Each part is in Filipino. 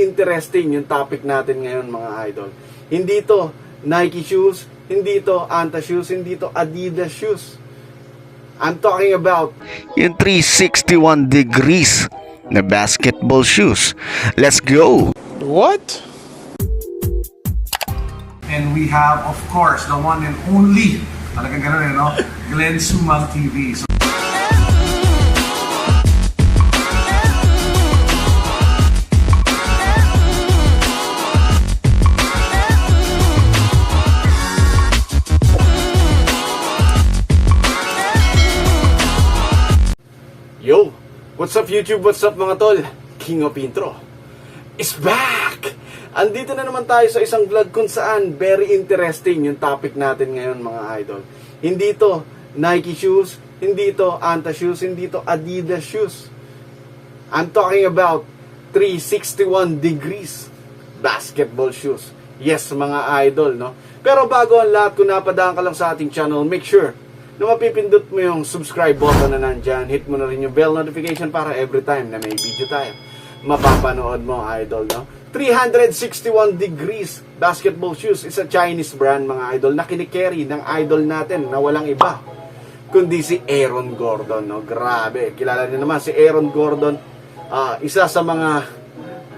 very interesting yung topic natin ngayon mga idol. Hindi to Nike shoes, hindi to Anta shoes, hindi to Adidas shoes. I'm talking about Yung 361 degrees na basketball shoes. Let's go! What? And we have, of course, the one and only, talagang ganun eh, no? Glenn Sumang TV. So, Yo! What's up YouTube? What's up mga tol? King of Intro is back! Andito na naman tayo sa isang vlog kung saan very interesting yung topic natin ngayon mga idol. Hindi to Nike shoes, hindi to Anta shoes, hindi to Adidas shoes. I'm talking about 361 degrees basketball shoes. Yes mga idol, no? Pero bago ang lahat, kung napadaan ka lang sa ating channel, make sure na mapipindot mo yung subscribe button na nandyan. Hit mo na rin yung bell notification para every time na may video tayo, mapapanood mo idol, no? 361 degrees basketball shoes is a Chinese brand mga idol na kinikerry ng idol natin na walang iba kundi si Aaron Gordon, no? Grabe, kilala niyo naman si Aaron Gordon, isa sa mga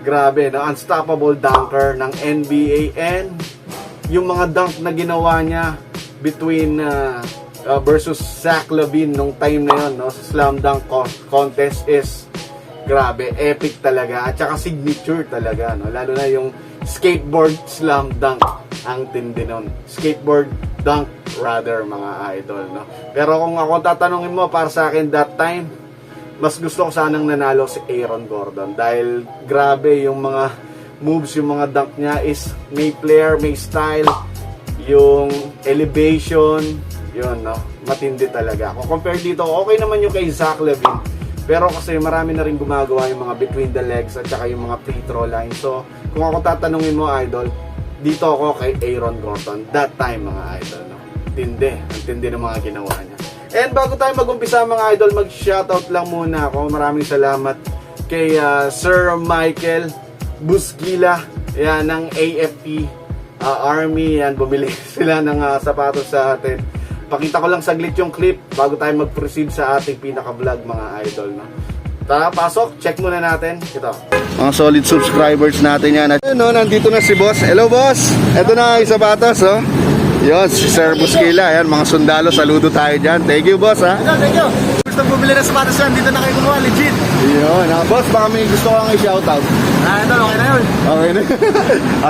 grabe, no? Unstoppable dunker ng NBA, and yung mga dunk na ginawa niya between versus Zach LaVine nung time na yun, no? Sa slam dunk contest is grabe, epic talaga, at saka signature talaga, no? Lalo na yung skateboard slam dunk, ang tindi nun. Skateboard dunk rather mga idol, no? Pero kung ako tatanungin mo, para sa akin that time, mas gusto ko sanang nanalo si Aaron Gordon dahil grabe yung mga moves, yung mga dunk niya is may flair, may style, yung elevation, yun, no? Matindi talaga. Kung compare dito, okay naman yung kay Zach LaVine, pero kasi marami na rin gumagawa yung mga between the legs at saka yung mga free throw line. So, kung ako tatanungin mo, idol, dito ako kay Aaron Gordon. That time, mga idol, no? Tindi. Ang tindi ng mga ginawa niya. And bago tayo mag-umpisa, mga idol, mag-shoutout lang muna ako. Maraming salamat kay Sir Michael Busquila, yan, ng AFP Army. Yan, bumili sila ng sapatos sa atin. Pakita ko lang saglit yung clip bago tayo mag-proceed sa ating pinaka-vlog mga idol, no? Tara, pasok, check muna natin. Ito, Mga solid subscribers natin yan. ayun, no, nandito na si boss. Hello boss, ito na yung sapatos, oh. Yun, si Sir Busquila. Yan, mga sundalo, saludo tayo dyan. Thank you boss, ha. thank you. Gusto bumili ng sapatos yan, dito na kayo kumuha, legit. Yun, boss, baka may gusto ko lang i-shoutout. Ito, okay na yun. Okay na.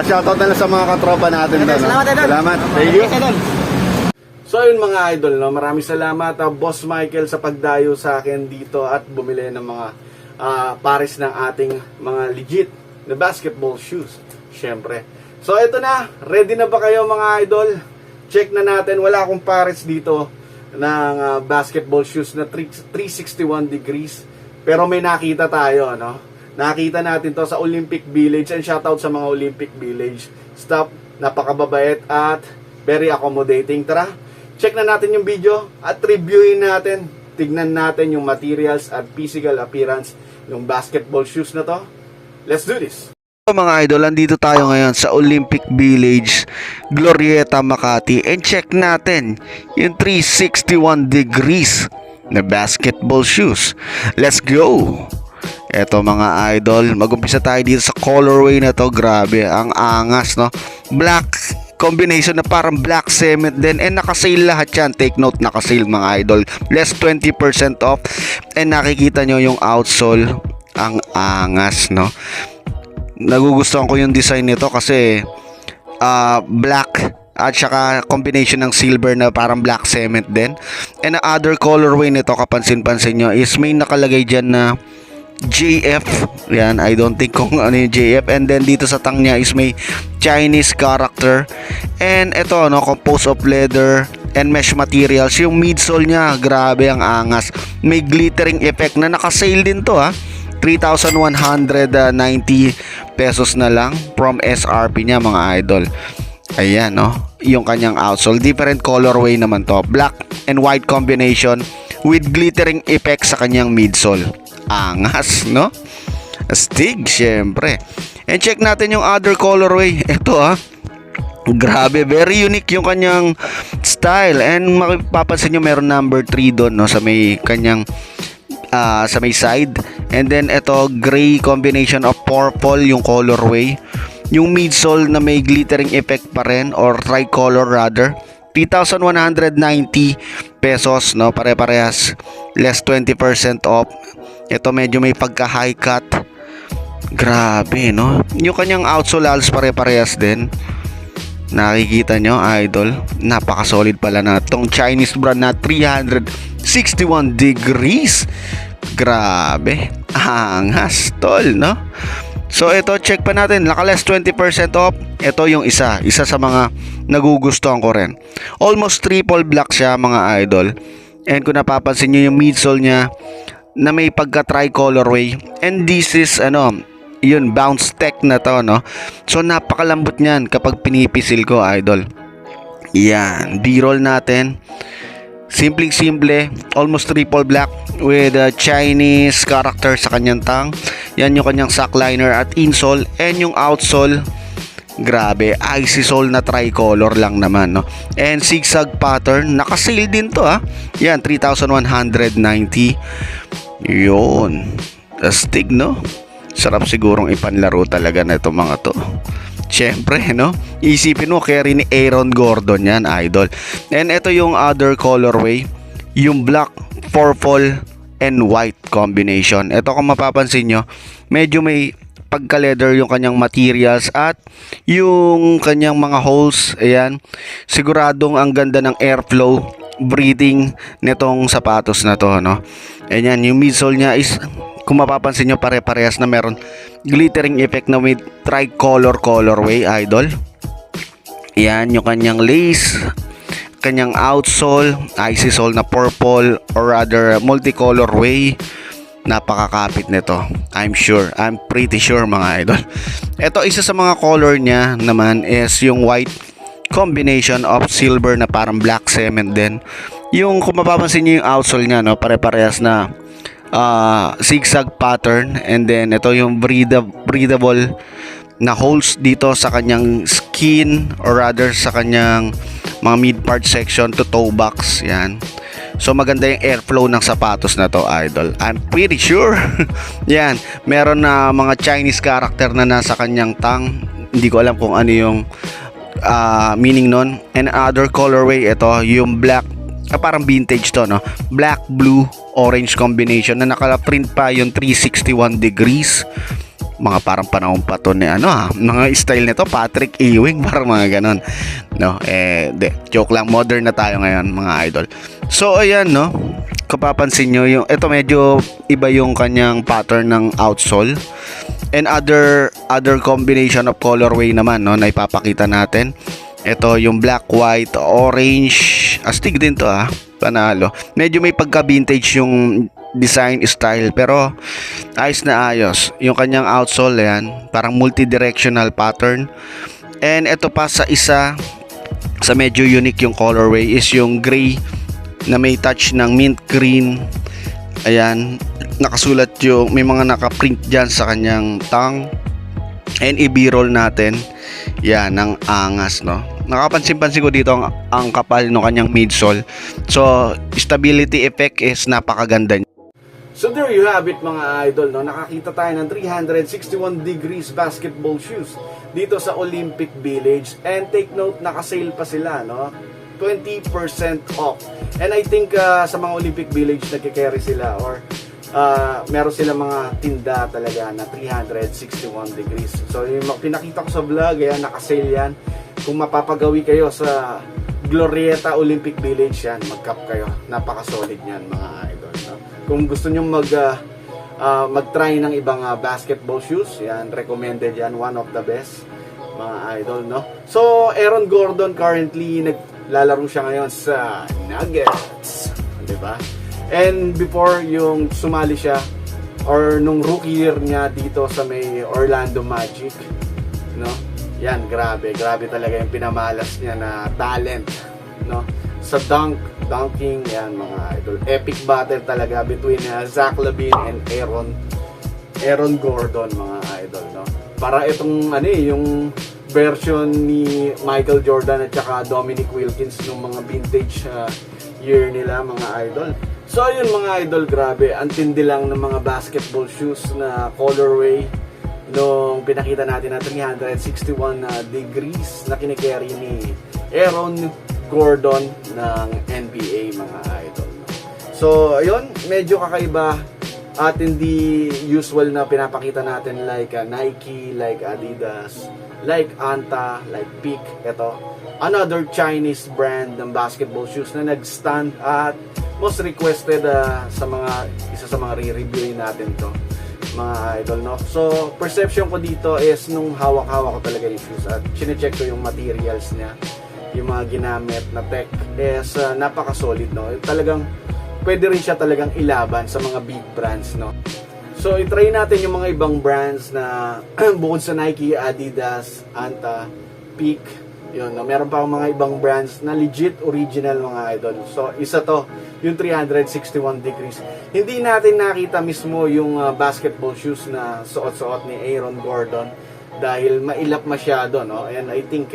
Shoutout na lang sa mga katropa natin doon, no? Salamat, idol. Salamat, thank you. Idol. So yun mga idol, no? Maraming salamat Boss Michael sa pagdayo sa akin dito at bumili ng mga pares ng ating mga legit na basketball shoes, syempre. So ito na, ready na ba kayo mga idol? Check na natin, wala akong pares dito ng basketball shoes na 361 degrees, pero may nakita tayo, no? Nakita natin to sa Olympic Village, and shoutout sa mga Olympic Village staff, napakababait at very accommodating. Tara, check na natin yung video at reviewin natin. Tignan natin yung materials at physical appearance ng basketball shoes na to. Let's do this! Mga idol, andito tayo ngayon sa Olympic Village, Glorieta, Makati, and check natin yung 361 degrees na basketball shoes. Let's go! Eto mga idol, mag-umpisa tayo dito sa colorway na to. Grabe, ang angas, no? Black combination na parang black cement din, and naka-sale lahat yan. Take note, naka-sale mga idol, less 20% off, and nakikita nyo yung outsole, ang angas, no? Nagugustuhan ko yung design nito kasi black at saka combination ng silver na parang black cement din. And the other colorway nito, kapansin-pansin nyo, is may nakalagay dyan na JF. Yan, I don't think kung ano yung JF. And then dito sa tang niya is may Chinese character. And ito, no, composed of leather and mesh materials. Yung midsole niya, grabe, ang angas. May glittering effect na naka-sale din to, ha. 3,190 pesos na lang from SRP niya mga idol. Ayan, no, yung kanyang outsole. Different colorway naman to, black and white combination with glittering effect sa kanyang midsole. Angas, no? Astig, syempre. And check natin yung other colorway. Ito grabe, very unique yung kanyang style. And mapapansin nyo meron number 3 doon, no, sa may kanyang sa may side. And then ito, gray combination of purple yung colorway. Yung midsole na may glittering effect pa rin, or tricolor rather. 3,190 pesos, no, pare-parehas, less 20% off. Ito medyo may pagka high cut. Grabe, no. Yung kanyang outsole halos pare-parehas din. Nakikita nyo, idol, napaka-solid pala na tong Chinese brand na 361 degrees. Grabe, angas, tol, no? So ito, check pa natin, naka-less 20% off. Ito yung isa sa mga nagugustuhan ko rin. Almost triple black siya, mga idol. And kung napapansin nyo yung midsole niya na may pagka-tricolorway. And this is yun, bounce tech na to, no? So napakalambot niyan kapag pinipisil ko, idol. Yan, B-roll natin. Simple, almost triple black with a Chinese character sa kanyang tang. Yan yung kanyang sock liner at insole. And yung outsole, grabe, icy sole na tricolor lang naman, no? And zigzag pattern, naka-sale din to, Yan, 3,190. Yun, astig, no? Sarap sigurong ipanlaro talaga na itong mga to. Siyempre, no? Isipin mo, carry ni Aaron Gordon yan, idol. And ito yung other colorway. Yung black, purple, and white combination. Ito kung mapapansin nyo, medyo may pagka-leather yung kanyang materials at yung kanyang mga holes. Ayan. Siguradong ang ganda ng airflow, breathing nitong sapatos na to, no? Ayan, yung midsole niya is, kung mapapansin nyo, pare-parehas na meron glittering effect na with tricolor colorway, idol. Yan, yung kanyang lace, kanyang outsole, icy sole na purple, or rather multicolor way. Napakakapit nito, I'm pretty sure, mga idol. Ito, isa sa mga color niya naman is yung white combination of silver na parang black cement din. Yung kung mapapansin nyo yung outsole niya, no, pare-parehas na zigzag pattern. And then ito yung breathable na holes dito sa kanyang skin, or rather sa kanyang mga mid part section to toe box. Yan, so maganda yung airflow ng sapatos na to, idol. I'm pretty sure. Yan, meron na mga Chinese character na nasa kanyang tang. Hindi ko alam kung ano yung meaning nun. And other colorway, ito yung black, parang vintage to, no? Black, blue, orange combination na naka-print pa yung 361 degrees. Mga parang panahon pa to ni mga style nito, Patrick Ewing, parang mga ganon, no? Joke lang, modern na tayo ngayon, mga idol. So ayan, no, kapapansin nyo yung ito, medyo iba yung kanyang pattern ng outsole. And other combination of colorway naman, no, na ipapakita natin. Ito yung black, white, orange. Astig din to, panalo. Medyo may pagka-vintage yung design style, pero ayos na ayos. Yung kanyang outsole, yan, parang multi-directional pattern. And ito pa sa isa, sa medyo unique yung colorway, is yung gray na may touch ng mint green. Ayan, nakasulat yung, may mga nakaprint dyan sa kanyang tang. And i-b-roll natin. Yan, ang angas, no? Nakapansin-pansin ko dito ang kapal ng kanyang midsole. So, stability effect is napakaganda niya. So there you have it, mga idol, no? Nakakita tayo ng 361 degrees basketball shoes dito sa Olympic Village. And take note, naka-sale pa sila, no? 20% off. And I think sa mga Olympic Village nagkikerry sila, or meron sila mga tinda talaga na 361 degrees. So yung pinakita ko sa vlog, ayan, naka-sale yan. Kung mapapagawi kayo sa Glorieta Olympic Village, yan, mag-cap kayo. Napaka-solid yan, mga idol, no? Kung gusto nyo mag-try ng ibang basketball shoes, yan, recommended yan, one of the best, mga idol, no? So Aaron Gordon currently naglalaro siya ngayon sa Nuggets, di ba? And before yung sumali siya, or nung rookie year niya dito sa may Orlando Magic, no? Yan, grabe talaga yung pinamalas niya na talent, no? Sa dunking, yan, mga idol. Epic battle talaga between Zach LaVine and Aaron. Aaron Gordon, mga idol, no? Para itong yung version ni Michael Jordan at saka Dominic Wilkins nung mga vintage year nila, mga idol. So yun, mga idol, grabe, ang tindi lang ng mga basketball shoes na colorway nung pinakita natin na 361 degrees na kinikerry ni Aaron Gordon ng NBA, mga idol. So ayun, medyo kakaiba at hindi usual na pinapakita natin like Nike, like Adidas, like Anta, like Peak. Ito, another Chinese brand ng basketball shoes na nag-stand at most requested isa sa mga re-reviewin natin to, mga idol, no? So perception ko dito is nung hawak-hawak ko talaga yung shoes at chinecheck ko yung materials niya, yung mga ginamit na tech is napaka-solid, no? Talagang pwede rin siya talagang ilaban sa mga big brands, no? So i-try natin yung mga ibang brands na bukod sa Nike, Adidas, Anta, Peak, yun, no? Meron pa akong mga ibang brands na legit original, mga idol. So isa to, yung 361 degrees. Hindi natin nakita mismo yung basketball shoes na suot-suot ni Aaron Gordon dahil mailap masyado, no? And I think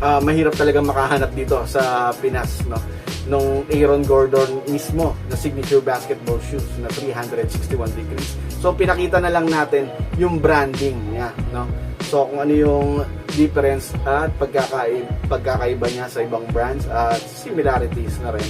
mahirap talaga makahanap dito sa Pinas, no? Nung Aaron Gordon mismo na signature basketball shoes na 361 degrees. So pinakita na lang natin yung branding niya, no? So kung ano yung difference at pagkakaiba niya sa ibang brands at similarities na rin,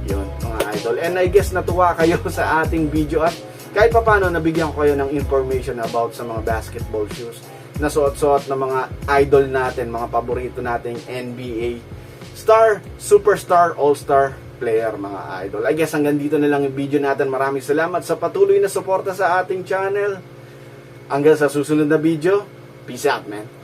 yun, mga idol. And I guess natuwa kayo sa ating video at kahit pa paano nabigyan ko kayo ng information about sa mga basketball shoes na suot-suot ng mga idol natin, mga paborito nating NBA star, superstar, all-star player, mga idol. I guess hanggang dito na lang yung video natin. Maraming salamat sa patuloy na suporta sa ating channel. Hanggang sa susunod na video. Peace out, man.